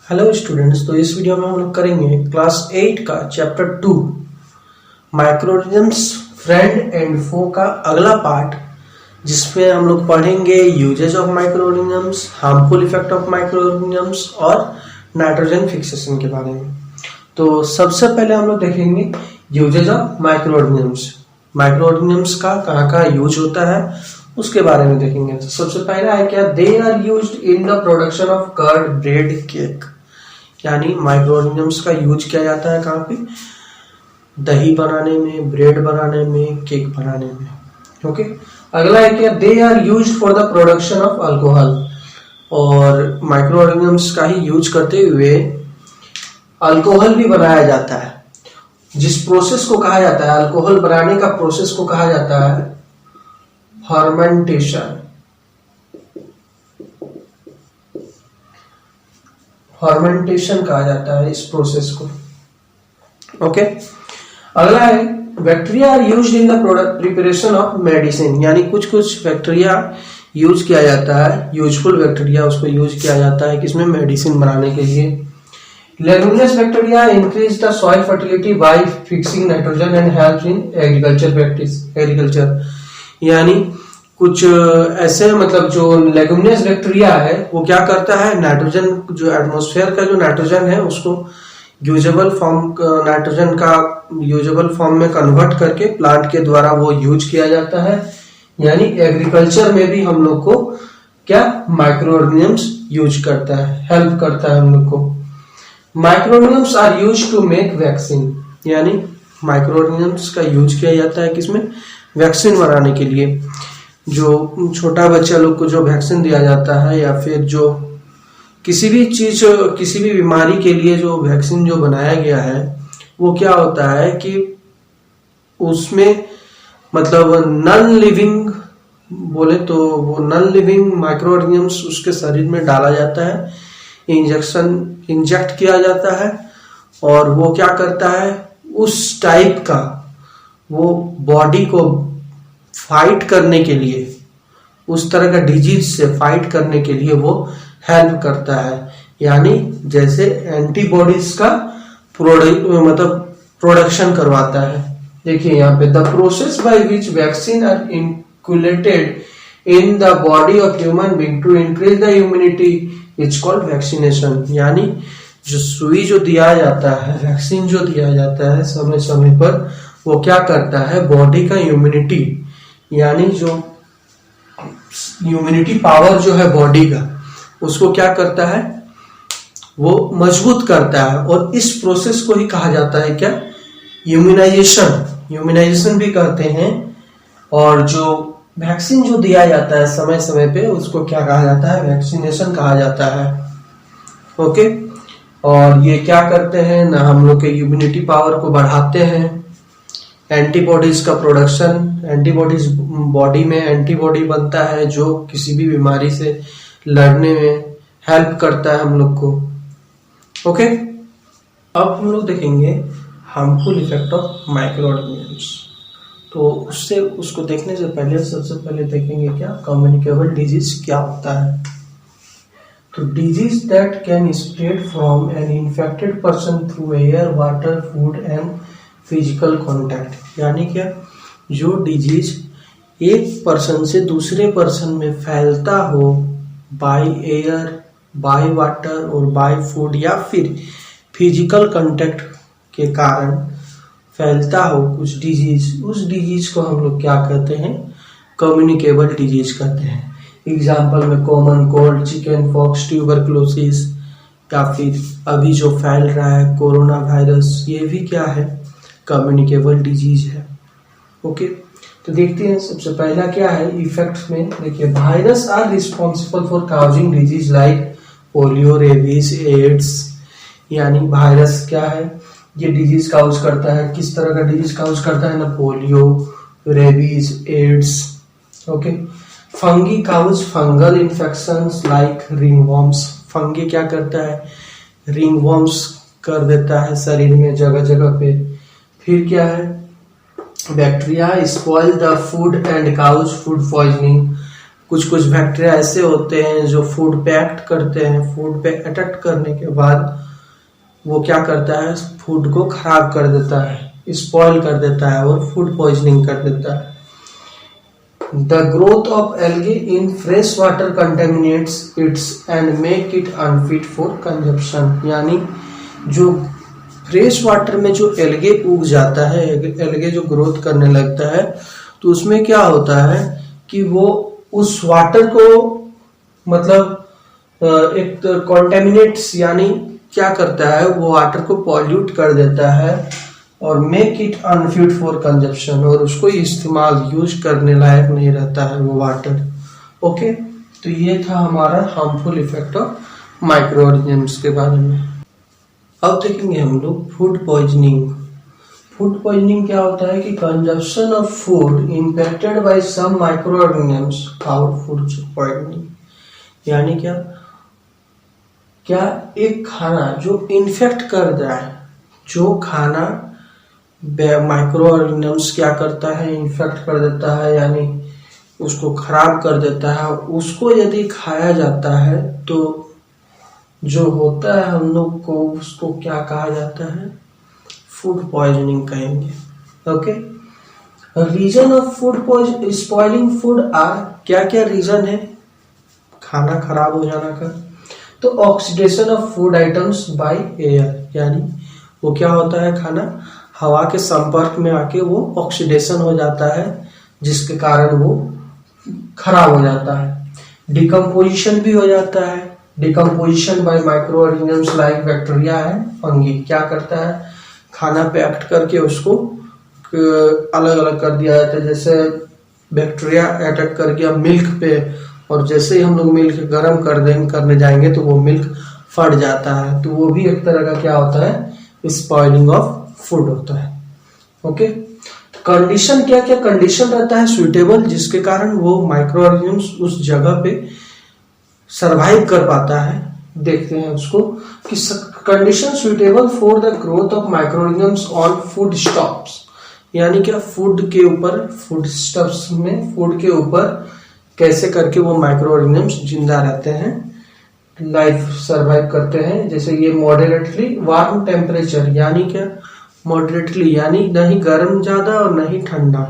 Hello students. तो इस video में हम लोग करेंगे क्लास 8 का chapter 2 microorganisms friend and foe का अगला पार्ट, जिसमें हम लोग पढ़ेंगे uses of microorganisms, harmful effect of microorganisms और नाइट्रोजन फिक्सेशन के बारे में। तो सबसे पहले हम लोग देखेंगे यूजेज ऑफ माइक्रोऑर्गेनिजम्स। माइक्रोऑर्गेनिजम्स का कहाँ यूज होता है उसके बारे में देखेंगे। तो सबसे पहला है क्या, they are used in the production of curd, bread, cake. यानी माइक्रोऑर्गेनिजम्स का यूज किया जाता है कहाँ पे, दही बनाने में, ब्रेड बनाने में, केक बनाने में। ओके। अगला है क्या, they are used for the production of alcohol. और माइक्रोऑर्गेनिजम्स का ही यूज करते हुए अल्कोहल भी बनाया जाता है। जिस प्रोसेस को कहा जाता है, अल्कोहल बनाने का प्रोसेस को कहा जाता है फर्मेंटेशन। फर्मेंटेशन कहा जाता है इस प्रोसेस को। ओके। अगला है, bacteria are used in the product preparation of medicine. यानी कुछ कुछ बैक्टीरिया यूज किया जाता है, यूजफुल बैक्टीरिया उसको यूज किया जाता है किसमें, मेडिसिन बनाने के लिए। Leguminous bacteria increase the soil fertility bye fixing nitrogen and help in agriculture practice. Agriculture यानी कुछ ऐसे, मतलब जो लेगुमिनस बैक्टीरिया है वो क्या करता है, नाइट्रोजन, जो एटमॉस्फेयर का जो नाइट्रोजन है उसको यूजेबल फॉर्म, नाइट्रोजन का यूजेबल फॉर्म में कन्वर्ट करके प्लांट के द्वारा वो यूज किया जाता है। यानी एग्रीकल्चर में भी हम लोग को क्या, माइक्रोऑर्गेनिजम्स यूज करता है, हेल्प करता है हम लोग को। Microorganisms are used to make vaccine. यानी माइक्रोऑर्गेनिजम्स का यूज किया जाता है किसमें, वैक्सीन बनाने के लिए। जो छोटा बच्चा लोग को जो वैक्सीन दिया जाता है, या फिर जो किसी भी चीज, किसी भी बीमारी के लिए जो वैक्सीन जो बनाया गया है, वो क्या होता है कि उसमें मतलब नॉन लिविंग बोले तो वो नॉन लिविंग माइक्रोऑर्गेनिजम्स उसके शरीर में डाला जाता है, इंजेक्ट किया जाता है। और वो क्या करता है, उस टाइप का वो बॉडी को फाइट करने के लिए, उस तरह का डिजीज से फाइट करने के लिए वो हेल्प करता है। यानी जैसे एंटीबॉडीज का प्रोडक्शन करवाता है। देखिए यहाँ पे, the process by which vaccine are inoculated in the body of human being to increase the immunity is called vaccination. यानी जो सुई जो दिया जाता है, वैक्सीन जो दिया जाता है समय समय पर, वो क्या करता है, बॉडी का इम्यूनिटी, यानी जो इम्यूनिटी पावर जो है बॉडी का, उसको क्या करता है, वो मजबूत करता है। और इस प्रोसेस को ही कहा जाता है क्या, इम्यूनाइजेशन। इम्यूनाइजेशन भी कहते हैं। और जो वैक्सीन जो दिया जाता है समय समय पे, उसको क्या कहा जाता है, वैक्सीनेशन कहा जाता है। ओके। और ये क्या करते हैं ना, हम लोग के इम्यूनिटी पावर को बढ़ाते हैं। एंटीबॉडीज का प्रोडक्शन, एंटीबॉडीज, बॉडी में एंटीबॉडी बनता है जो किसी भी बीमारी से लड़ने में हेल्प करता है हम लोग को। ओके। अब हम लोग देखेंगे हार्मफुल इफेक्ट ऑफ माइक्रोऑर्गेनिजम्स। तो उससे उसको देखने से पहले सबसे पहले देखेंगे क्या, कम्युनिकेबल डिजीज क्या होता है। तो disease that can spread from an infected person through air, water, food and physical contact. यानी क्या, जो डिजीज एक पर्सन से दूसरे पर्सन में फैलता हो बाय एयर, बाय वाटर और बाय फूड, या फिर फिजिकल कांटेक्ट के कारण फैलता हो कुछ डिजीज, उस डिजीज को हम लोग क्या कहते हैं, कम्युनिकेबल डिजीज कहते हैं। एग्जाम्पल में common cold, chicken pox, tuberculosis, या फिर अभी जो फैल रहा है कोरोना वायरस, ये भी क्या है, कम्युनिकेबल डिजीज है। ओके। तो देखते हैं सबसे पहला क्या है इफेक्ट्स में। देखिए, virus are responsible for causing disease like polio, rabies, AIDS. यानी वायरस क्या है, ये डिजीज काउज करता है। किस तरह का डिजीज काउज करता है ना, polio, rabies, AIDS. Okay. Fungi cause fungal infections like ringworms. Fungi क्या करता है, रिंगवॉर्म्स कर देता है शरीर में जगह जगह पे। फिर क्या है, bacteria spoil the food and cause food poisoning. कुछ कुछ बैक्टीरिया ऐसे होते हैं जो फूड पे एक्ट करते हैं। फूड पे अटैक करने के बाद वो क्या करता है, फूड को खराब कर देता है, स्पॉइल कर देता है और फूड पॉइजनिंग कर देता है। The growth of algae in fresh water contaminates it and make it unfit for consumption। यानी जो फ्रेश वाटर में जो एल्गे उग जाता है, एल्गे जो ग्रोथ करने लगता है, तो उसमें क्या होता है कि वो उस वाटर को मतलब एक कॉन्टेमिनेट्स यानी क्या करता है, वो वाटर को पॉल्यूट कर देता है और make it unfit for consumption, और उसको इस्तेमाल यूज करने लायक नहीं रहता है वो वाटर। ओके, तो ये था हमारा harmful effect of micro organisms के बारे में। अब देखेंगे हम लोग फूड पॉइजनिंग। फूड पॉइजनिंग क्या होता है कि consumption of food impacted by some micro organisms caused food poisoning. यानी क्या एक खाना जो इन्फेक्ट कर रहा है, जो खाना माइक्रो ऑर्गेनिजम्स क्या करता है, इन्फेक्ट कर देता है यानी उसको खराब कर देता है, उसको यदि खाया जाता है तो जो होता है हम लोग को उसको क्या कहा जाता है, फूड पॉइजनिंग कहेंगे। Okay, reason of food spoiling food are, क्या क्या रीजन है खाना खराब हो जाना का, तो oxidation of food items by air, यानी वो क्या होता है, खाना हवा के संपर्क में आके वो ऑक्सीडेशन हो जाता है जिसके कारण वो खराब हो जाता है। डिकम्पोजिशन भी हो जाता है, decomposition bye micro organisms like bacteria है फंगी, क्या करता है खाना पे एक्ट करके उसको अलग अलग कर दिया जाता है। जैसे बैक्टीरिया अटैक कर गया मिल्क पे, और जैसे ही हम लोग मिल्क गर्म करने जाएंगे तो वो मिल्क फट जाता है, तो वो भी एक तरह का क्या होता है, स्पॉइलिंग ऑफ फूड होता है। ओके, कंडीशन क्या क्या कंडीशन रहता है सुइटेबल, जिसके कारण वो माइक्रो ऑर्गेनिजम्स उस जगह पे सरवाइव कर पाता है। देखते हैं उसको कि condition suitable for the growth of micro organisms on food stops, यानी क्या फूड के ऊपर, फूड स्टॉप्स में फूड के ऊपर कैसे करके वो माइक्रो ऑर्गेनिजम्स जिंदा रहते हैं, लाइफ सरवाइव करते हैं। जैसे ये मॉडरेटली वार्म टेम्परेचर, यानी क्या मॉडरेटली यानी नहीं गर्म ज्यादा और नहीं ठंडा,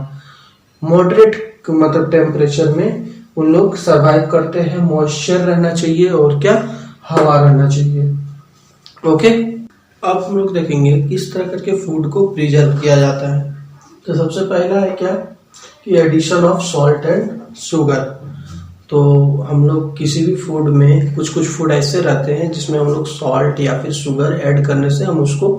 मॉडरेट मतलब टेम्परेचर में उन लोग सरवाइव करते हैं। मॉइस्चर रहना चाहिए और क्या हवा रहना चाहिए। ओके, अब हम लोग देखेंगे किस तरह करके फूड को प्रिजर्व किया जाता है। तो सबसे पहला है क्या कि addition of salt and sugar. तो हम लोग किसी भी फूड में कुछ कुछ फूड ऐसे रहते हैं जिसमें हम लोग सॉल्ट या फिर शुगर ऐड करने से हम उसको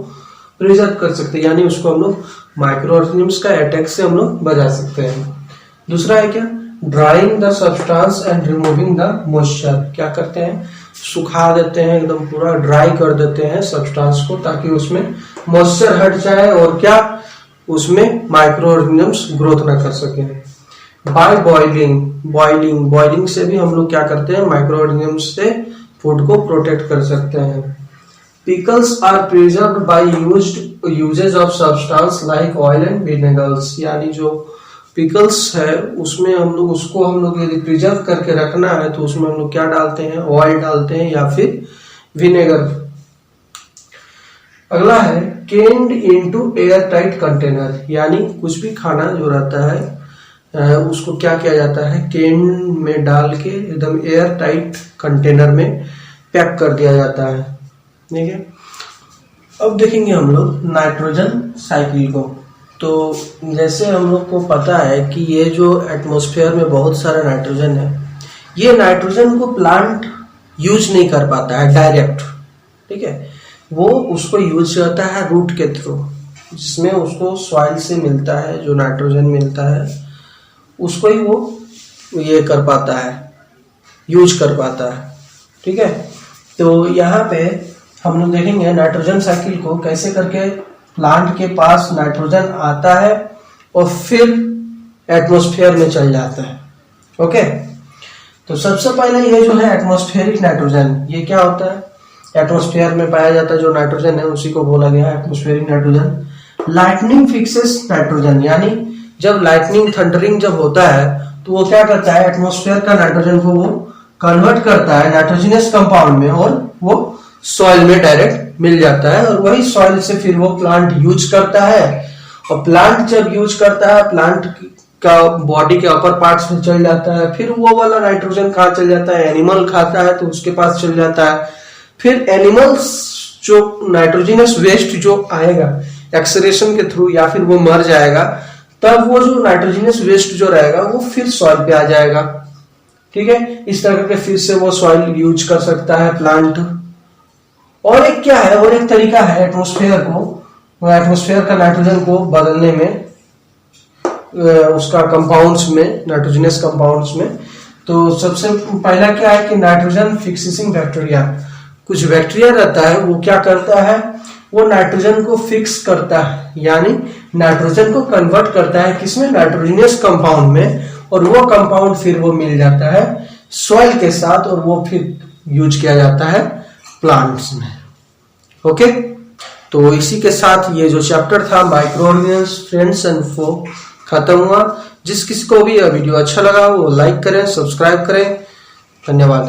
प्रिजर्व कर सकते हैं, यानी उसको हम लोग माइक्रो ऑर्गेनिजम्स का अटैक से हम लोग बचा सकते हैं। दूसरा है क्या drawing the substance and removing the moisture, क्या करते हैं सुखा देते हैं, एकदम पूरा ड्राई कर देते हैं सब्सटेंस को ताकि उसमें मॉइस्चर हट जाए और क्या उसमें माइक्रो ऑर्गेनिजम्स ग्रोथ ना कर सके। बाय बॉइलिंग से भी हम लोग क्या करते हैं माइक्रो ऑर्गेनिजम्स से फूड को प्रोटेक्ट कर सकते हैं। Pickles are preserved by uses of substance like oil and vinegars, यानी जो पिकल्स है उसमें हम लोग यदि प्रिजर्व करके रखना है तो उसमें हम लोग क्या डालते हैं, ऑयल डालते हैं या फिर विनेगर। अगला है canned into air tight container, यानी कुछ भी खाना जो रहता है उसको क्या किया जाता है, केन में डाल के एकदम एयर टाइट कंटेनर में पैक कर दिया जाता है। ठीक है, अब देखेंगे हम लोग नाइट्रोजन साइकिल को। तो जैसे हम लोग को पता है कि ये जो एटमॉस्फेयर में बहुत सारा नाइट्रोजन है, ये नाइट्रोजन को प्लांट यूज नहीं कर पाता है डायरेक्ट, ठीक है, वो उसको यूज करता है रूट के थ्रू, जिसमें उसको सॉइल से मिलता है जो नाइट्रोजन मिलता है उसको ही वो ये कर पाता है, यूज कर पाता है। ठीक है, तो यहाँ पे हम लोग देखेंगे नाइट्रोजन साइकिल को कैसे करके प्लांट के पास नाइट्रोजन आता है और फिर एटमॉस्फेयर में चल जाता है। ओके, तो सबसे पहले ये जो है एटमॉस्फेरिक नाइट्रोजन, ये क्या होता है, एटमॉस्फेयर में पाया जाता है जो नाइट्रोजन है उसी को बोला गया है atmospheric nitrogen. Lightning fixes nitrogen, यानी जब लाइटनिंग थंडरिंग जब होता है तो वो क्या करता है, एटमॉस्फेयर का नाइट्रोजन को वो कन्वर्ट करता है नाइट्रोजनस कंपाउंड में और वो सॉइल में डायरेक्ट मिल जाता है और वही सॉइल से फिर वो प्लांट यूज करता है। और प्लांट जब यूज करता है, प्लांट का बॉडी के अपर पार्ट्स में चल जाता है, फिर वो वाला नाइट्रोजन कहाँ चल जाता है, एनिमल खाता है तो उसके पास चल जाता है। फिर एनिमल्स जो नाइट्रोजनस वेस्ट जो आएगा एक्सरेशन के थ्रू या फिर वो मर जाएगा, तब वो जो नाइट्रोजनस वेस्ट जो रहेगा वो फिर सॉइल पे आ जाएगा। ठीक है, इस तरह के फिर से वो सॉइल यूज कर सकता है प्लांट। और एक क्या है, और एक तरीका है एटमॉस्फेयर का नाइट्रोजन को बदलने में, उसका कंपाउंड्स में, नाइट्रोजनस कंपाउंड्स में। तो सबसे पहला क्या है कि नाइट्रोजन फिक्सिंग बैक्टीरिया, कुछ बैक्टीरिया रहता है, वो क्या करता है, वो नाइट्रोजन को फिक्स करता है, यानी नाइट्रोजन को कन्वर्ट करता है किसमें, नाइट्रोजनस कंपाउंड में, और वो कंपाउंड फिर वो मिल जाता है सॉइल के साथ और वो फिर यूज किया जाता है प्लांट्स में। ओके, तो इसी के साथ ये जो चैप्टर था माइक्रो ऑर्गेनिजम्स फ्रेंड्स एंड फो खत्म हुआ। जिस किसी को भी यह वीडियो अच्छा लगा वो लाइक करें, सब्सक्राइब करें। धन्यवाद।